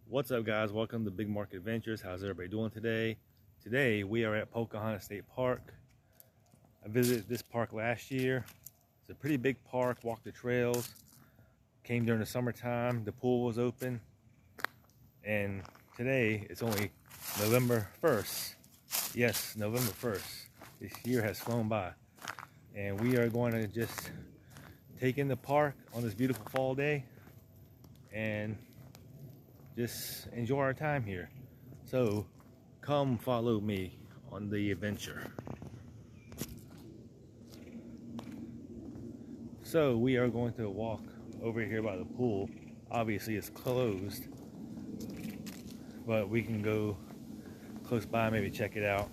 What's up, guys? Welcome to Big Market Adventures. How's everybody doing today? Today we are at Pocahontas State Park. I visited this park last year. It's a pretty big park, walked the trails. Came during the summertime, the pool was open. And today it's only November 1st. Yes, November 1st. This year has flown by. And we are going to just take in the park on this beautiful fall day and just enjoy our time here. So come follow me on the adventure. So we are going to walk over here by the pool. Obviously it's closed, but we can go close by, maybe check it out.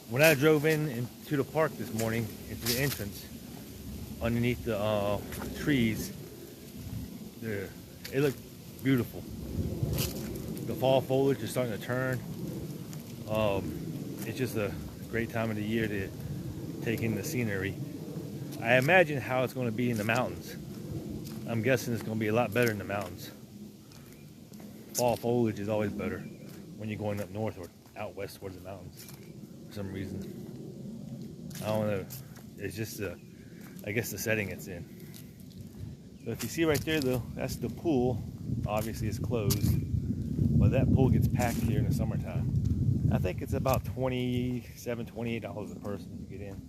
When I drove into the park this morning, into the entrance, underneath the trees, it looked beautiful. The fall foliage is starting to turn. It's just a great time of the year to take in the scenery. I imagine how it's going to be in the mountains. I'm guessing it's going to be a lot better in the mountains. Fall foliage is always better when you're going up north or out west towards the mountains for some reason. I don't know. It's just I guess the setting it's in. So if you see right there though, that's the pool. Obviously it's closed, but that pool gets packed here in the summertime. I think it's about $27, $28 a person to get in.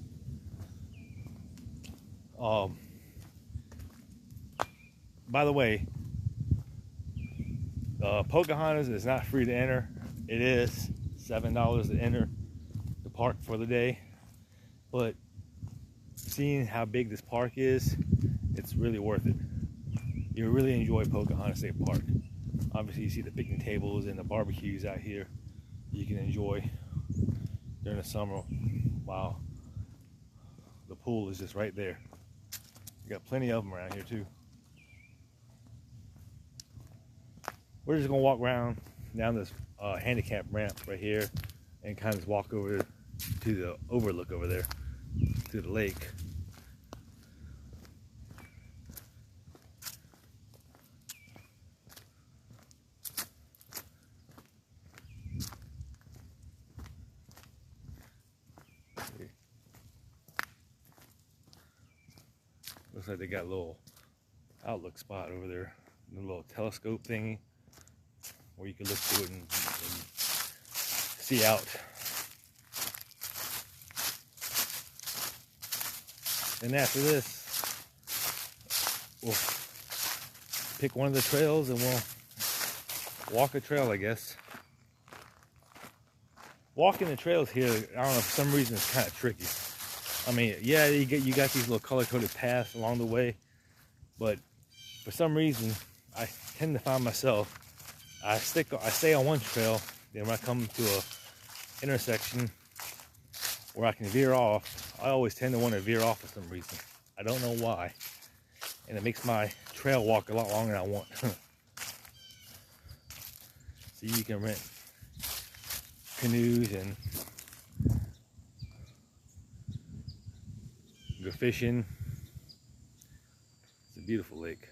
By the way, Pocahontas is not free to enter. It is $7 to enter the park for the day, but seeing how big this park is, it's really worth it. You really enjoy Pocahontas State Park. Obviously you see the picnic tables and the barbecues out here you can enjoy during the summer. Wow, the pool is just right there. You got plenty of them around here too. We're just gonna walk around down this handicap ramp right here and kind of walk over to the overlook over there to the lake. Looks like they got a little outlook spot over there, a little telescope thingy where you can look through it and see out. And after this, we'll pick one of the trails and we'll walk a trail, I guess. Walking the trails here, I don't know, for some reason it's kind of tricky. I mean, yeah, you got these little color-coded paths along the way, but for some reason, I tend to find myself, I stay on one trail, then when I come to a intersection where I can veer off, I always tend to want to veer off for some reason. I don't know why, and it makes my trail walk a lot longer than I want. So you can rent canoes and go fishing. It's a beautiful lake.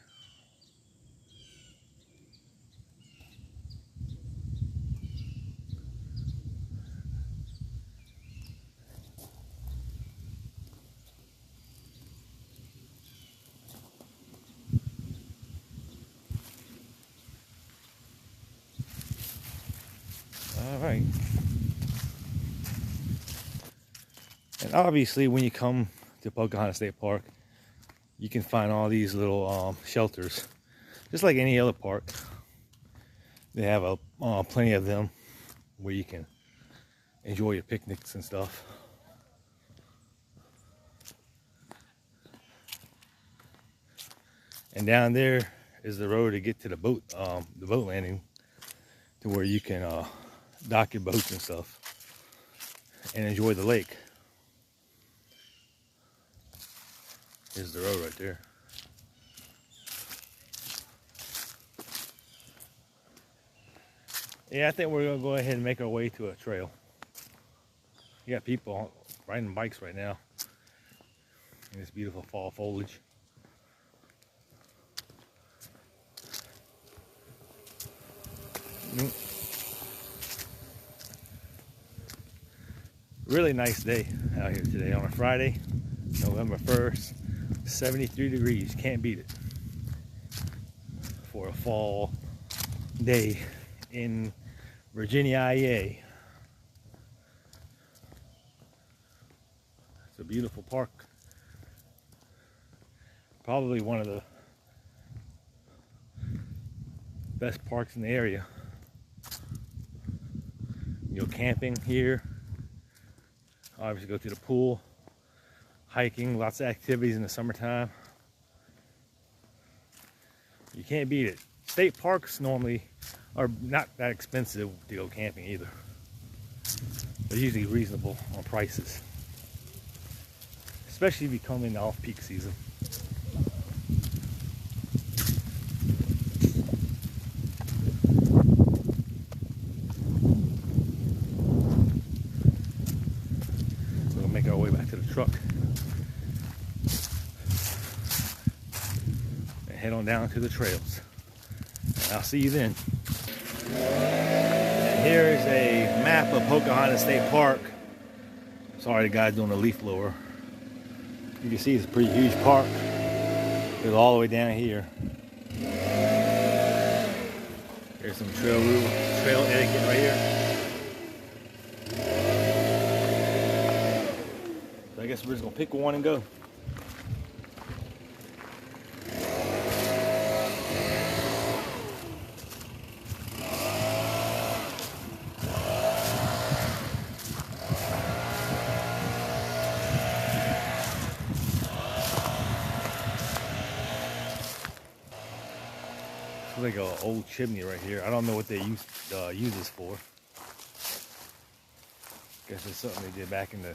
All right. And obviously when you come to Pocahontas State Park, you can find all these little shelters, just like any other park. They have plenty of them where you can enjoy your picnics and stuff. And down there is the road to get to the boat landing, to where you can dock your boats and stuff and enjoy the lake. Here's the road right there. Yeah, I think we're gonna go ahead and make our way to a trail. You got people riding bikes right now in this beautiful fall foliage. Really nice day out here today on a Friday, November 1st. 73 degrees, can't beat it for a fall day in Virginia, IA. It's a beautiful park. Probably one of the best parks in the area. You go camping here, obviously go to the pool, hiking, lots of activities in the summertime. You can't beat it. State parks normally are not that expensive to go camping either. They're usually reasonable on prices, especially if you come in off-peak season. We'll make our way back to the truck and head on down to the trails. And I'll see you then. And here is a map of Pocahontas State Park. Sorry, the guy's doing a leaf blower. You can see it's a pretty huge park. It goes all the way down here. There's some trail etiquette right here. So I guess we're just gonna pick one and go. Like an old chimney right here. I don't know what they use this for. Guess it's something they did back in the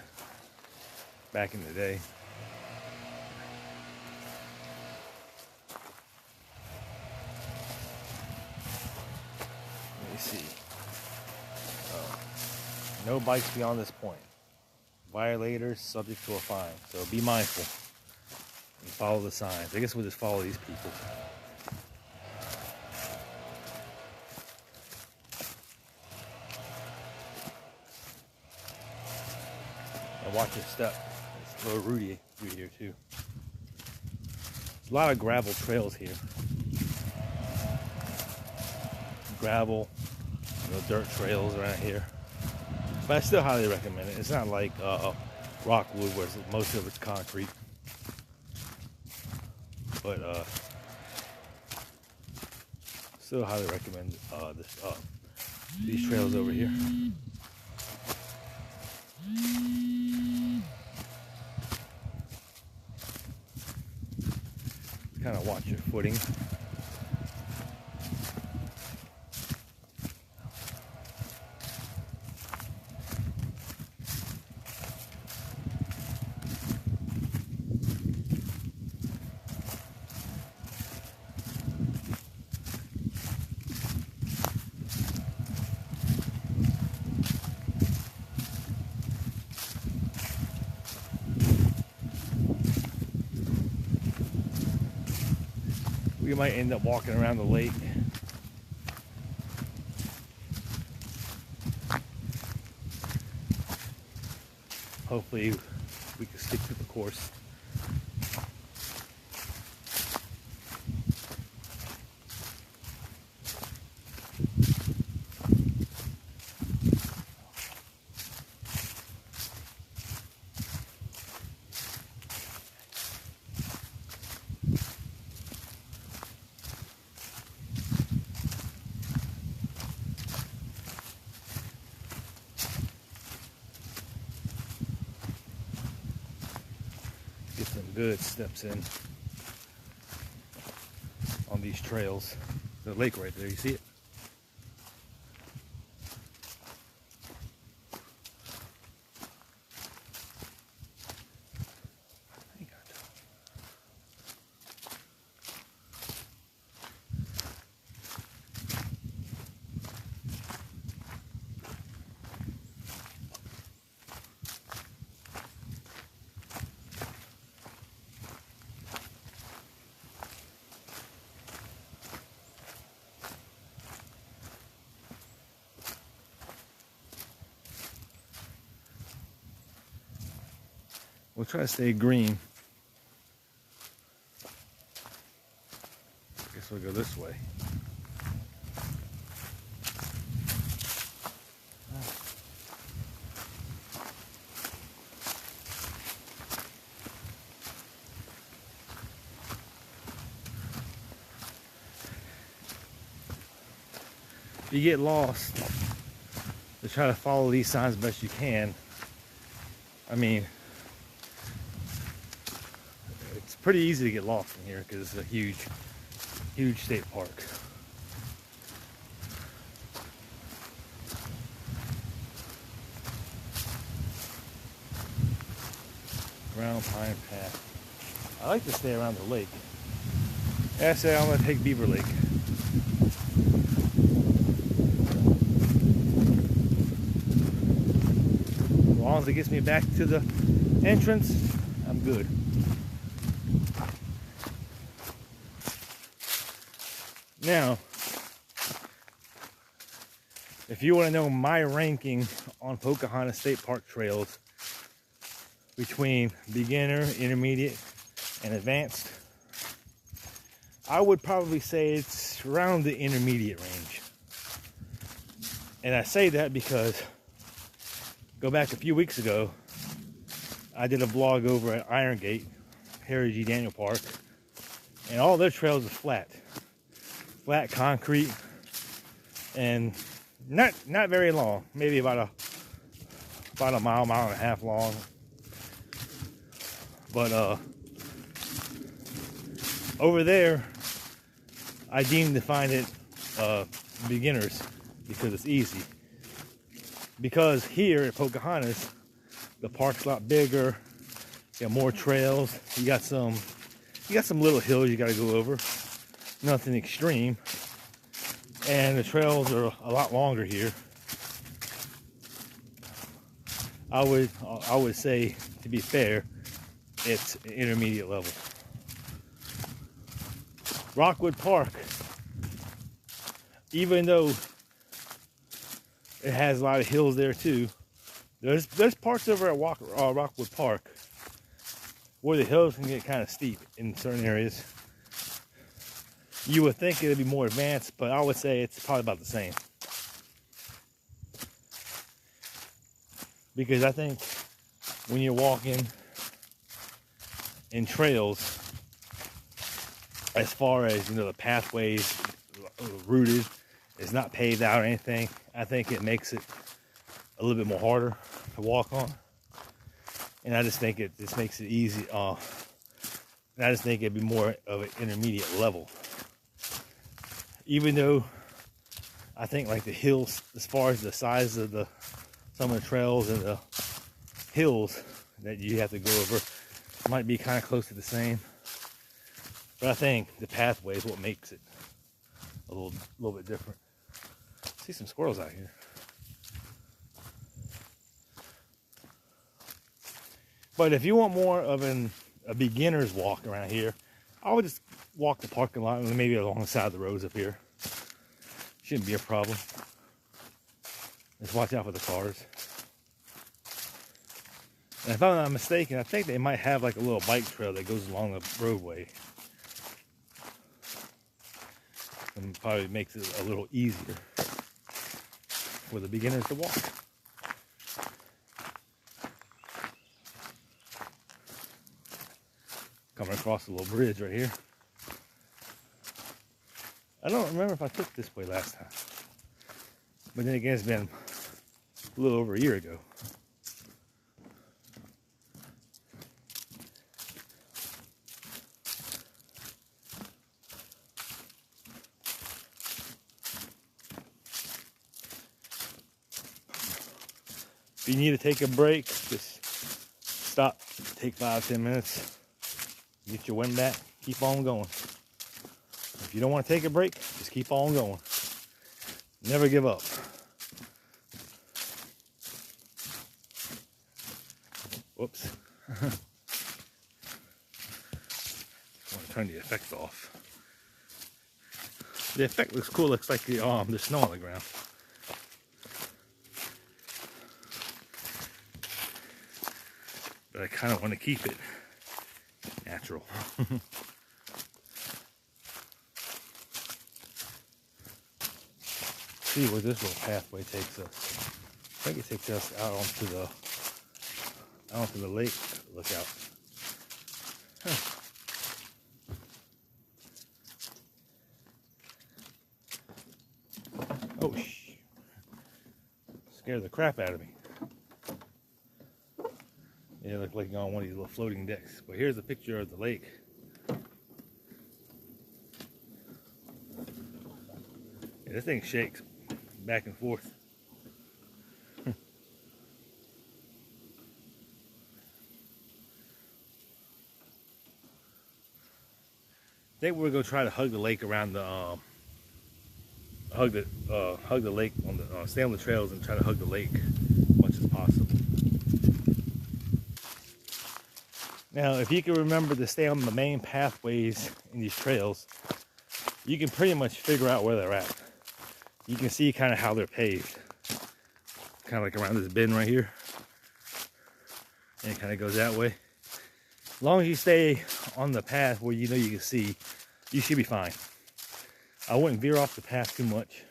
day. Let me see. No bikes beyond this point. Violators subject to a fine. So be mindful and follow the signs. I guess we'll just follow these people. Watch your step. It's a little rooty through here too. There's a lot of gravel trails here. Gravel, dirt trails around here. But I still highly recommend it. It's not like Rockwood where most of it's concrete. But still highly recommend these trails over here. Kind of watch your footing. We might end up walking around the lake. Hopefully we can stick to the course. Get some good steps in on these trails. The lake right there, you see it? We'll try to stay green. I guess we'll go this way. You get lost, to try to follow these signs best you can. I mean, it's pretty easy to get lost in here because it's a huge state park. Round Pine Path. I like to stay around the lake. Actually, I'm going to take Beaver Lake. As long as it gets me back to the entrance, I'm good. Now, if you want to know my ranking on Pocahontas State Park trails between beginner, intermediate, and advanced, I would probably say it's around the intermediate range. And I say that because go back a few weeks ago, I did a vlog over at Iron Gate, Harry G. Daniel Park, and all their trails are flat concrete, and not very long, maybe about a mile and a half long. But over there, I deem to find it beginners because it's easy. Because here at Pocahontas, the park's a lot bigger. You got more trails. You got some little hills you got to go over. Nothing extreme. And the trails are a lot longer here. I would say, to be fair, it's intermediate level. Rockwood Park, even though it has a lot of hills there too, there's parts over at Rockwood Park where the hills can get kind of steep in certain areas. You would think it'd be more advanced, but I would say it's probably about the same. Because I think when you're walking in trails, as far as, you know, the pathways rooted, it's not paved out or anything, I think it makes it a little bit more harder to walk on. And I just think it just makes it easy. And I just think it'd be more of an intermediate level. Even though I think like the hills, as far as the size of some of the trails and the hills that you have to go over, might be kind of close to the same. But I think the pathway is what makes it a little bit different. I see some squirrels out here. But if you want more of a beginner's walk around here, I would just walk the parking lot and maybe alongside the roads up here. Shouldn't be a problem. Just watch out for the cars. And if I'm not mistaken, I think they might have like a little bike trail that goes along the roadway. And probably makes it a little easier for the beginners to walk. Coming across a little bridge right here. I don't remember if I took this way last time. But then again, it's been a little over a year ago. If you need to take a break, just stop, take 5-10 minutes, get your wind back, keep on going. If you don't want to take a break, just keep on going. Never give up. Whoops. I want to turn the effect off. The effect looks cool. Looks like there's snow on the ground. but I kind of want to keep it natural. See where this little pathway takes us. I think it takes us out onto the lake. Look out. Huh. Oh, scared the crap out of me. Yeah, it looked like on one of these little floating decks. But here's a picture of the lake. Yeah, this thing shakes back and forth. I think we're gonna try to hug the lake around the hug the lake on the stay on the trails and try to hug the lake as much as possible. Now, if you can remember to stay on the main pathways in these trails, you can pretty much figure out where they're at. You can see kind of how they're paved. Kind of like around this bend right here. And it kind of goes that way. As long as you stay on the path where you know you can see, you should be fine. I wouldn't veer off the path too much.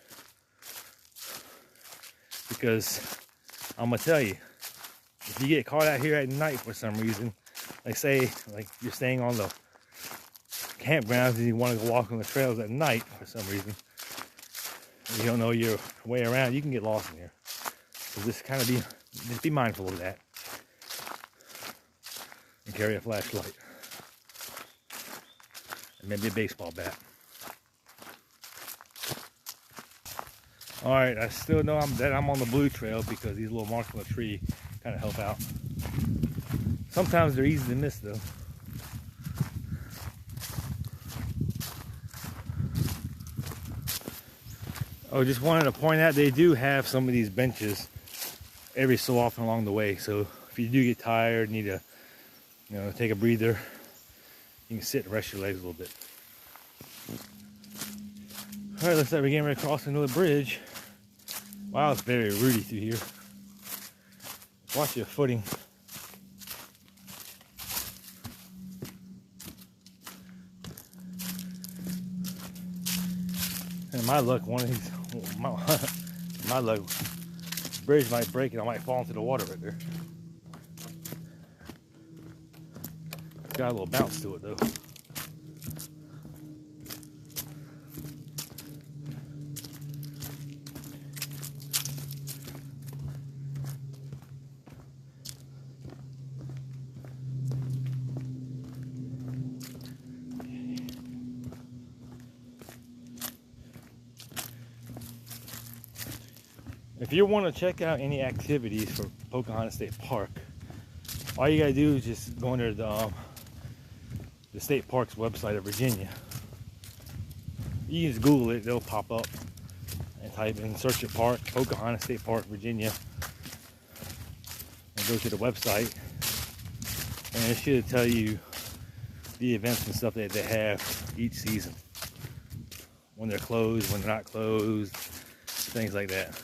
Because I'm going to tell you, if you get caught out here at night for some reason, like say, like you're staying on the campgrounds and you want to go walk on the trails at night for some reason, you don't know your way around, you can get lost in here. So just be mindful of that. And carry a flashlight. And maybe a baseball bat. Alright, I still know that I'm on the blue trail because these little marks on the tree kind of help out. Sometimes they're easy to miss though. Oh, just wanted to point out they do have some of these benches every so often along the way. So if you do get tired, need to, take a breather, you can sit and rest your legs a little bit. All right, looks like we're getting ready to cross another bridge. Wow, it's very rooty through here. Watch your footing. And my luck, my luck, the bridge might break and I might fall into the water right there. Got a little bounce to it though. If you want to check out any activities for Pocahontas State Park, all you gotta do is just go under the state park's website of Virginia. You can just Google it, they'll pop up, and type in search your park, Pocahontas State Park, Virginia, and go to the website, and it should tell you the events and stuff that they have each season, when they're closed, when they're not closed, things like that.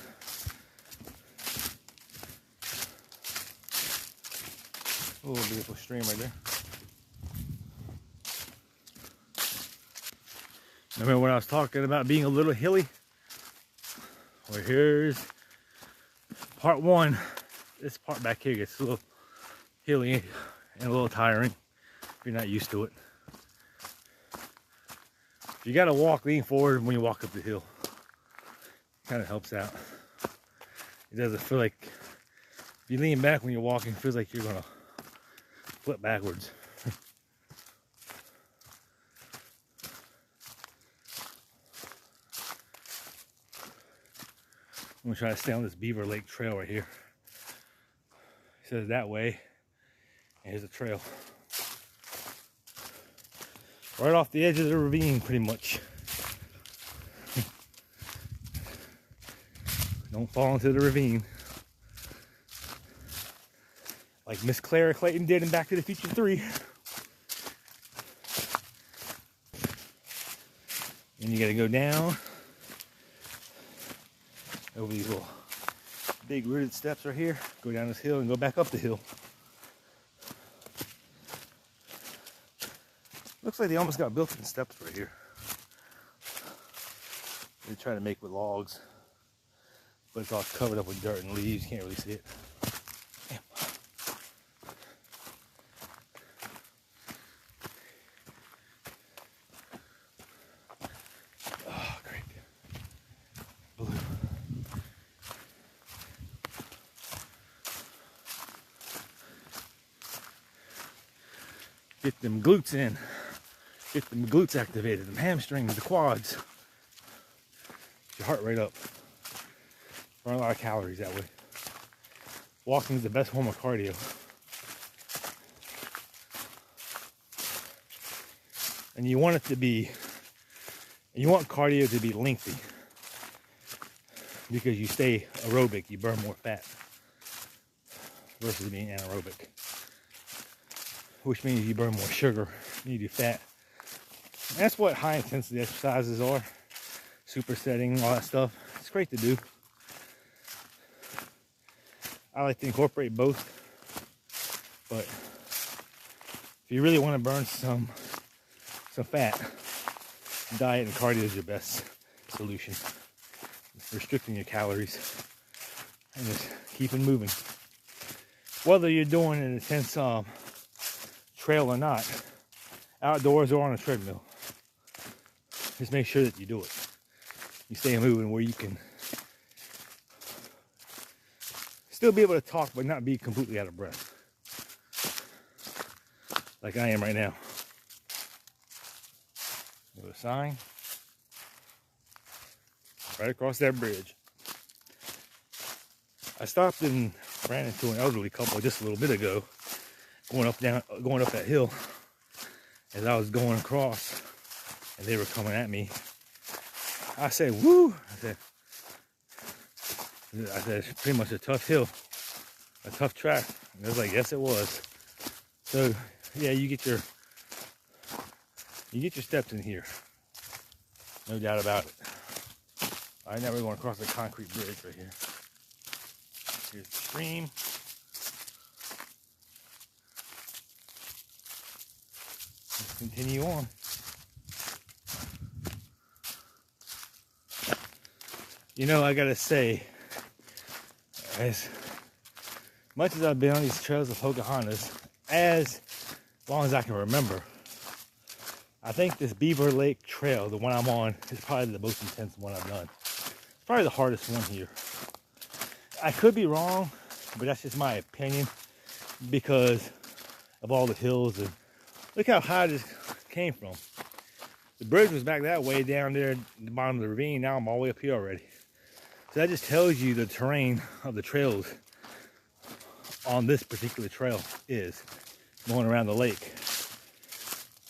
Oh, beautiful stream right there. Remember when I was talking about being a little hilly? Well, here's part one. This part back here gets a little hilly and a little tiring if you're not used to it. You gotta lean forward when you walk up the hill. Kind of helps out. It doesn't feel like, if you lean back when you're walking, it feels like you're gonna flip backwards. I'm gonna try to stay on this Beaver Lake trail right here. It says that way, and here's the trail. Right off the edge of the ravine, pretty much. Don't fall into the ravine. Like Miss Clara Clayton did in Back to the Future 3. And you gotta go down over these little big rooted steps right here, go down this hill and go back up the hill. Looks like they almost got built-in steps right here. They try to make with logs, but it's all covered up with dirt and leaves. You can't really see it. Damn. Oh, great. Blue. Get them glutes in. Get them glutes activated, them hamstrings, the quads. Get your heart rate up. Burn a lot of calories that way. Walking is the best form of cardio. And you want it to be, you want cardio to be lengthy. Because you stay aerobic, you burn more fat. Versus being anaerobic. Which means you burn more sugar, you do fat. And that's what high intensity exercises are. Supersetting, all that stuff. It's great to do. I like to incorporate both. But if you really want to burn some fat, diet and cardio is your best solution. Just restricting your calories and just keeping moving. Whether you're doing an intense trail or not, outdoors or on a treadmill, just make sure that you do it. You stay moving where you can still be able to talk but not be completely out of breath, like I am right now. There's a sign right across that bridge. I stopped and ran into an elderly couple just a little bit ago, going up that hill. As I was going across, and they were coming at me, I said, "Woo!" I said, "It's pretty much a tough hill, a tough track." And they was like, "Yes, it was." So, yeah, you get your steps in here, no doubt about it. All right, now we're going across the concrete bridge right here. Here's the stream. Let's continue on. You know, I gotta say, as much as I've been on these trails of Pocahontas, as long as I can remember, I think this Beaver Lake Trail, the one I'm on, is probably the most intense one I've done. It's probably the hardest one here. I could be wrong, but that's just my opinion because of all the hills. And look how high this came from. The bridge was back that way down there at the bottom of the ravine. Now I'm all the way up here already. So that just tells you the terrain of the trails on this particular trail is going around the lake.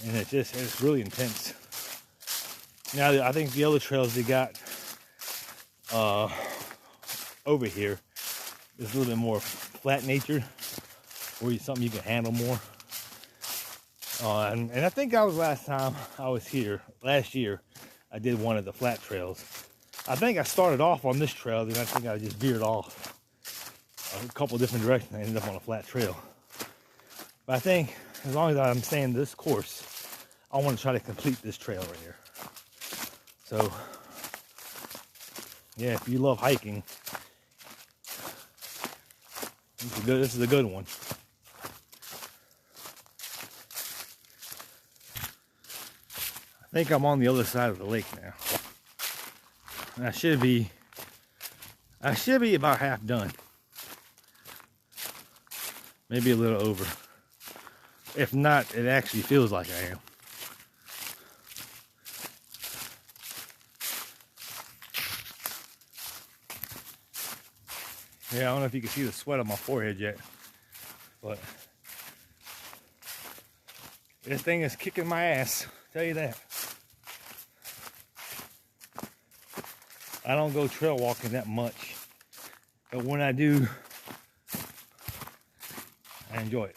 And it's really intense. Now, I think the other trails they got over here is a little bit more flat nature, or something you can handle more. And I think that was last time I was here, last year, I did one of the flat trails. I think I started off on this trail, then I think I just veered off a couple different directions. I ended up on a flat trail. But I think as long as I'm staying this course, I want to try to complete this trail right here. So, yeah, if you love hiking, this is a good one. I think I'm on the other side of the lake now. And I should be about half done. Maybe a little over. If not, it actually feels like I am. Yeah, I don't know if you can see the sweat on my forehead yet, but this thing is kicking my ass, I'll tell you that. I don't go trail walking that much, but when I do, I enjoy it.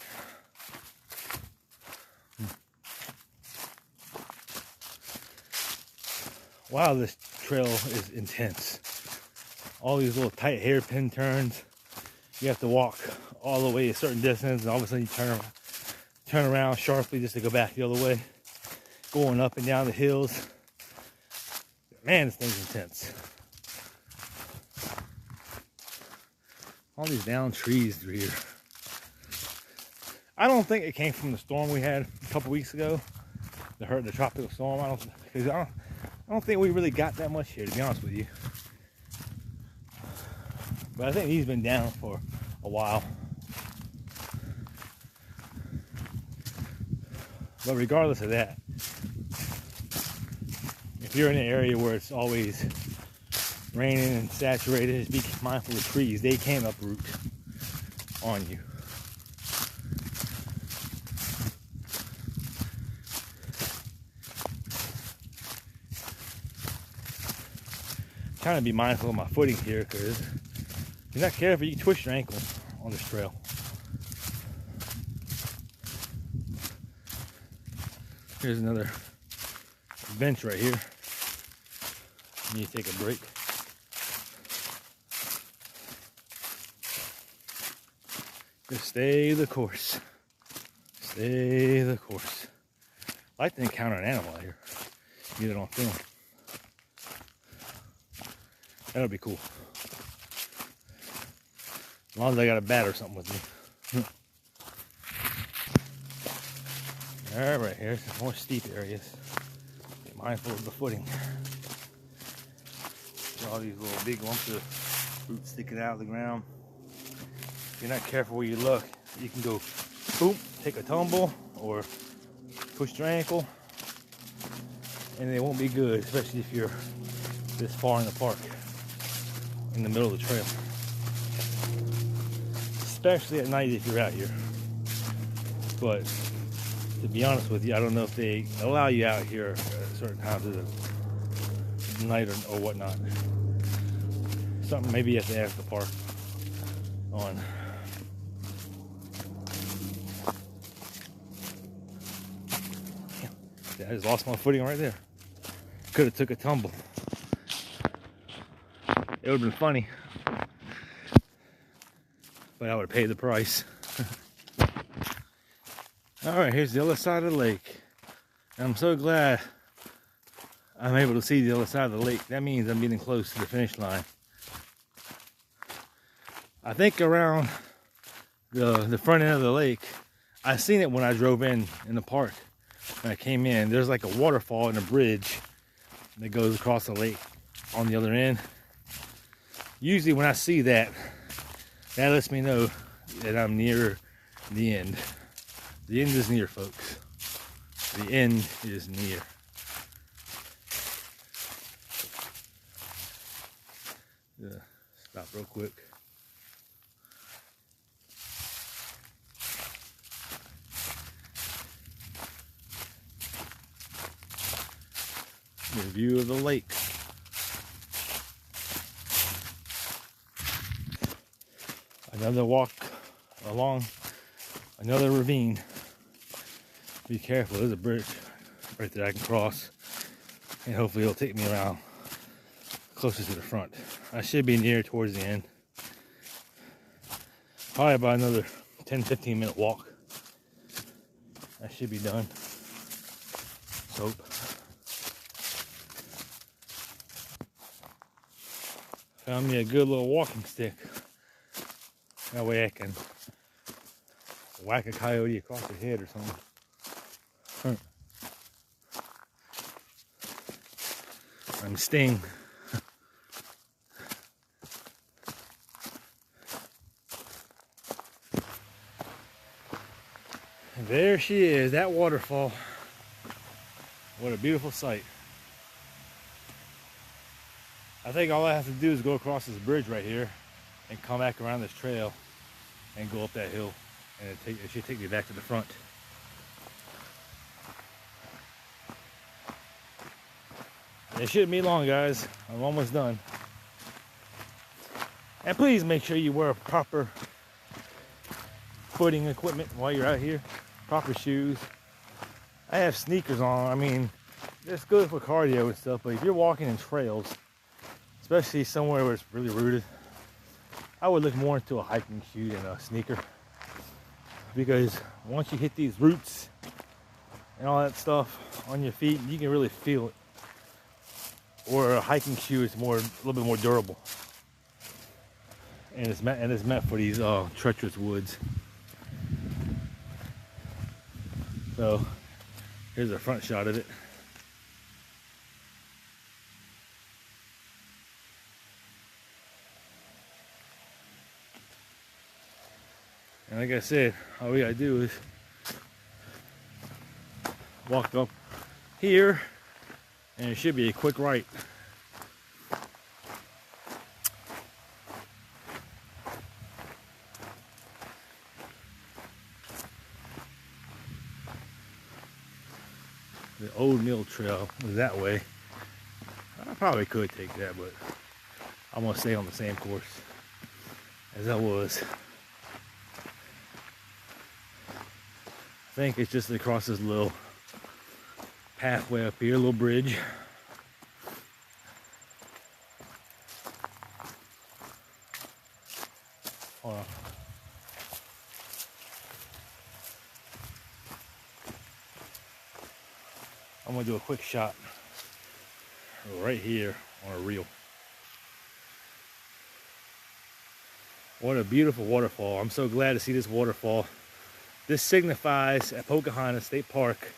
Wow, this trail is intense. All these little tight hairpin turns. You have to walk all the way a certain distance, and all of a sudden you turn around sharply just to go back the other way. going up and down the hills. Man, this thing's intense. All these down trees through here. I don't think it came from the storm we had a couple weeks ago. The tropical storm. I don't think we really got that much here, to be honest with you. But I think he's been down for a while. But regardless of that, if you're in an area where it's always raining and saturated, just be mindful of trees. They can uproot on you. Trying to be mindful of my footing here, because if you're not careful, you can twist your ankle on this trail. Here's another bench right here. You need to take a break. Just stay the course. Stay the course. I like to encounter an animal out here. Get it on film. That'll be cool. As long as I got a bat or something with me. All right, here's some more steep areas. Be mindful of the footing. All these little big lumps of roots sticking out of the ground. If you're not careful where you look, you can go boom, take a tumble, or push your ankle, and it won't be good, especially if you're this far in the park, in the middle of the trail. Especially at night if you're out here. But to be honest with you, I don't know if they allow you out here at certain times of the night or whatnot. Something maybe you have to ask the park on. Yeah, I just lost my footing right there. Could have took a tumble. It would have been funny, but I would have paid the price. All right, here's the other side of the lake. I'm so glad I'm able to see the other side of the lake. That means I'm getting close to the finish line. I think around the front end of the lake, I seen it when I drove in the park. When I came in, there's like a waterfall and a bridge that goes across the lake on the other end. Usually when I see that, that lets me know that I'm near the end. The end is near, folks. The end is near. Stop real quick. The view of the lake. Another walk along another ravine. Be careful, there's a bridge right there I can cross, and hopefully it'll take me around closer to the front. I should be near towards the end. Probably about another 10-15 minute walk. I should be done. Let's hope. Found me a good little walking stick. That way I can whack a coyote across the head or something. I'm sting. And there she is, that waterfall. What a beautiful sight. I think all I have to do is go across this bridge right here and come back around this trail and go up that hill, and it should take me back to the front. It shouldn't be long, guys. I'm almost done. And please make sure you wear proper footing equipment while you're out here. Proper shoes. I have sneakers on. I mean, it's good for cardio and stuff, but if you're walking in trails, especially somewhere where it's really rooted, I would look more into a hiking shoe than a sneaker. Because once you hit these roots and all that stuff on your feet, you can really feel it. Or a hiking shoe is a little bit more durable, and it's meant for these treacherous woods. So here's a front shot of it. And like I said, all we gotta do is walk up here, and it should be a quick right. The old mill trail was that way. I probably could take that, but I'm gonna stay on the same course as I was. I think it's just across this little pathway up here, a little bridge. Hold on. I'm gonna do a quick shot right here on a reel. What a beautiful waterfall. I'm so glad to see this waterfall. This signifies at Pocahontas State Park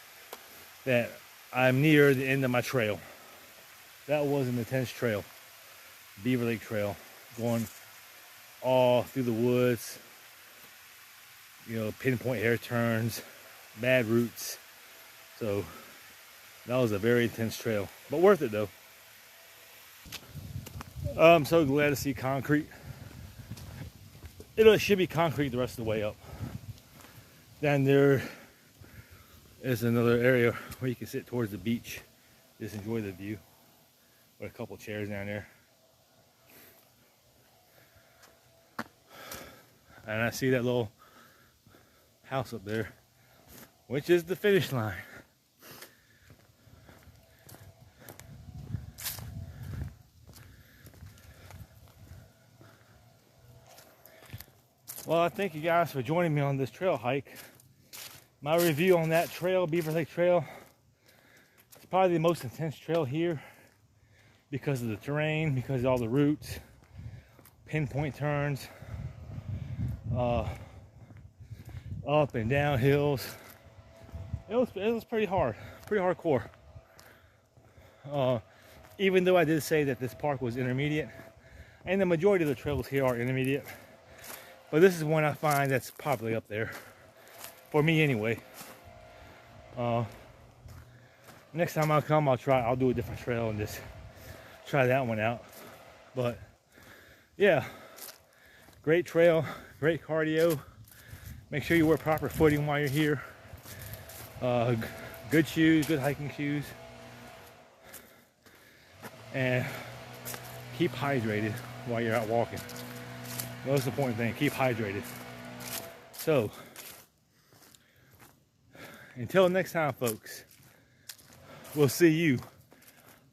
that I'm near the end of my trail. That was an intense trail, Beaver Lake Trail, going all through the woods, you know, pinpoint hair turns, bad routes. So that was a very intense trail, but worth it though. I'm so glad to see concrete. It should be concrete the rest of the way up. Then there is another area where you can sit towards the beach, just enjoy the view, with a couple chairs down there. And I see that little house up there, which is the finish line. Well, I thank you guys for joining me on this trail hike. My review on that trail, Beaver Lake Trail, it's probably the most intense trail here because of the terrain, because of all the routes, pinpoint turns, up and down hills. It was pretty hard, pretty hardcore. Even though I did say that this park was intermediate, and the majority of the trails here are intermediate, but this is one I find that's probably up there. For me anyway. Next time I come, I'll do a different trail and just try that one out. But yeah, great trail, great cardio. Make sure you wear proper footing while you're here. Good shoes, good hiking shoes. And keep hydrated while you're out walking. Most important thing, keep hydrated. So, until next time, folks, we'll see you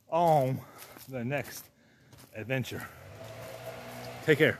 on the next adventure. Take care.